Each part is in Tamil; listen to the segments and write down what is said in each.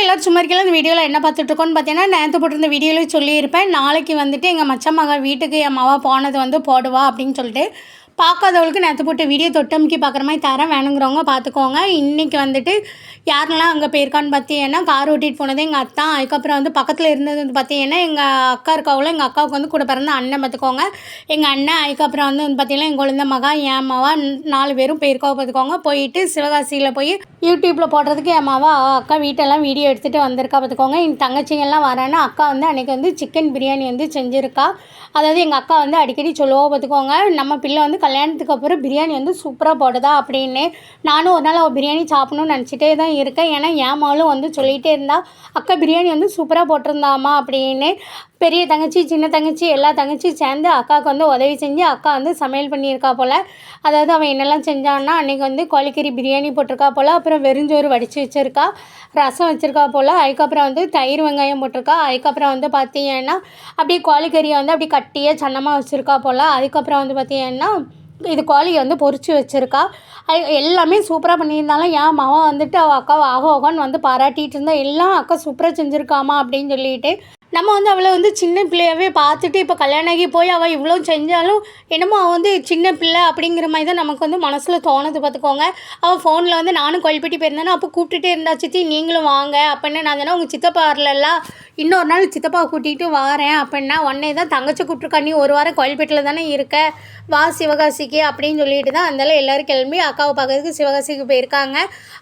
எல்லாரும் சும்மா இருக்கையில இந்த வீடியோவில் என்ன பார்த்துட்ருக்கோன்னு பார்த்தீங்கன்னா, நேற்று போட்டிருந்த வீடியோவில் சொல்லியிருப்பேன். நாளைக்கு வந்துட்டு எங்கள் மச்சான் மகள் வீட்டுக்கு என் மவ போனது வந்து போடுவா அப்படின்னு சொல்லிட்டு. பார்க்காதவங்களுக்கு நேற்று போட்ட வீடியோ தொட்டமுக்கி பார்க்குற மாதிரி தரேன், வேணுங்கிறவங்க பார்த்துக்கோங்க. இன்றைக்கி வந்துட்டு யாரெல்லாம் அங்கே போயிருக்கான்னு பார்த்தீங்கன்னா, கார் ஓட்டிகிட்டு போனது எங்கள் அத்தா. அதுக்கப்புறம் வந்து பக்கத்தில் இருந்தது வந்து பார்த்தீங்கன்னா எங்கள் அக்கா இருக்காவில், எங்கள் அக்காவுக்கு வந்து கூட பிறந்த அண்ணன் பார்த்துக்கோங்க. எங்கள் அண்ணன் அதுக்கப்புறம் வந்து பார்த்தீங்கன்னா எங்கள் குழந்த மகா என் மவா 4 பேரும் போயிருக்கோம் பார்த்துக்கோங்க. போயிட்டு சிவகாசியில் போய் யூடியூப்பில் போடுறதுக்கு என் மவா அக்கா வீட்டெல்லாம் வீடியோ எடுத்துகிட்டு வந்திருக்கா பார்த்துக்கோங்க. என் தங்கச்சிங்கெல்லாம் வரேன்னா அக்கா வந்து அன்றைக்கி வந்து சிக்கன் பிரியாணி வந்து செஞ்சுருக்கா. அதாவது எங்கள் அக்கா வந்து அடிக்கடி சொல்லுவோம் பார்த்துக்கோங்க, நம்ம பிள்ளை வந்து கல்யாணத்துக்கு அப்புறம் பிரியாணி வந்து சூப்பராக போடுதா அப்படின்னு. நானும் ஒரு நாள் அவள் பிரியாணி சாப்பிட்ணுன்னு நினச்சிட்டே தான் இருக்கேன். ஏன்னா என் மகளும் வந்து சொல்லிகிட்டே இருந்தா, அக்கா பிரியாணி வந்து சூப்பராக போட்டிருந்தாமா அப்படின்னு. பெரிய தங்கச்சி சின்ன தங்கச்சி எல்லா தங்கச்சியும் சேர்ந்து அக்காவுக்கு வந்து உதவி செஞ்சு அக்கா வந்து சமையல் பண்ணியிருக்கா போல். அதாவது அவன் என்னெல்லாம் செஞ்சான்னா, அன்றைக்கி வந்து கோழிக்கறி பிரியாணி போட்டிருக்கா போல், அப்புறம் வெறுஞ்சோறு வடித்து வச்சுருக்கா, ரசம் வச்சுருக்கா போல், அதுக்கப்புறம் வந்து தயிர் வெங்காயம் போட்டிருக்கா, அதுக்கப்புறம் வந்து பார்த்தீங்கன்னா அப்படியே கோழிக்கறியை வந்து அப்படி கட்டியாக சன்னமாக வச்சுருக்கா போல். அதுக்கப்புறம் வந்து பார்த்தீங்கன்னா இது கோழியை வந்து பொரித்து வச்சுருக்கா. எல்லாமே சூப்பராக பண்ணியிருந்தாலும் என் மகன் வந்துட்டு அவள் அக்காவை ஆகோகான்னு வந்து பாராட்டிகிட்டு இருந்தா, எல்லாம் அக்கா சூப்பராக செஞ்சுருக்காமா அப்படின்னு சொல்லிட்டு. நம்ம வந்து அவளை வந்து சின்ன பிள்ளையாவே பார்த்துட்டு இப்போ கல்யாணம் ஆகி போய் அவள் இவ்வளோ செஞ்சாலும் என்னமோ அவள் வந்து சின்ன பிள்ளை அப்படிங்கிற மாதிரி தான் நமக்கு வந்து மனசில் தோணுது பார்த்துக்கோங்க. அவள் ஃபோனில் வந்து நானும் கோயில்பட்டி போயிருந்தேன்னா அப்போ கூப்பிட்டுட்டே இருந்தா, சித்தி நீங்களும் வாங்க அப்படின்னு. நான் தானே உங்கள் சித்தப்பா வரலல்ல, இன்னொரு நாள் சித்தப்பா கூட்டிகிட்டு வாரேன் அப்படின்னா. உடனே தான் தங்கச்சி கூப்பிட்ருக்கா, நீ ஒரு வாரம் கோயில்பேட்டில் தானே இருக்க, வா சிவகாசிக்கு அப்படின்னு சொல்லிட்டு தான் அந்தாலும் எல்லோரும் கிளம்பி அக்காவை பார்க்கறதுக்கு சிவகாசிக்கு போயிருக்காங்க.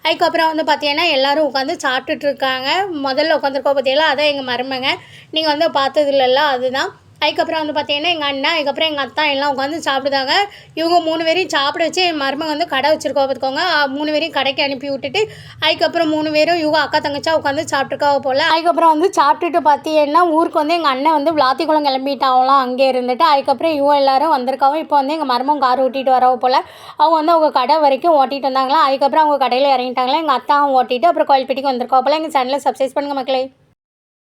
அதுக்கப்புறம் வந்து பார்த்தீங்கன்னா எல்லோரும் உட்காந்து சாப்பிட்டுட்ருக்காங்க. முதல்ல உட்காந்துருக்கோம் பார்த்தீங்களா, அதான் எங்கள் மருமங்க. நீங்கள் வந்து பார்த்தது இல்லைல்ல, அதுதான். அதுக்கப்புறம் வந்து பார்த்தீங்கன்னா எங்கள் அண்ணன் அதுக்கப்புறம் எங்கள் அத்தா எல்லாம் உட்காந்து சாப்பிடுதாங்க. இவங்க 3 பேரையும் சாப்பிட வச்சு என் மருமங்க வந்து கடை வச்சுருக்கா பார்த்துக்கோங்க. 3 பேரையும் கடைக்கு அனுப்பி விட்டுட்டு அதுக்கப்புறம் 3 பேரும் இவங்க அக்கா தங்கச்சா உட்காந்து சாப்பிட்ருக்காவ போல். அதுக்கப்புறம் வந்து சாப்பிட்டுட்டு பார்த்தீங்கன்னா ஊருக்கு வந்து எங்கள் அண்ணன் வந்து விளாத்திக்குளம் கிளம்பிட்டாங்களாம் அங்கே இருந்துட்டு. அதுக்கப்புறம் இவங்க எல்லோரும் வந்திருக்காவும். இப்போ வந்து எங்கள் மருமங்க கார் ஓட்டிகிட்டு வரவ போல். அவங்க வந்து அவங்க கடை வரைக்கும் ஓட்டிகிட்டு வந்தாங்களா. அதுக்கப்புறம் அவங்க கடையில் இறங்கிட்டாங்களா. எங்கள் அத்தாவும் ஓட்டிட்டு அப்புறம் கோயில்பேட்டிக்கு வந்திருக்கா போல். எங்கள் சேனலை சப்ஸ்கிரைப் பண்ணுங்கள் மக்களே.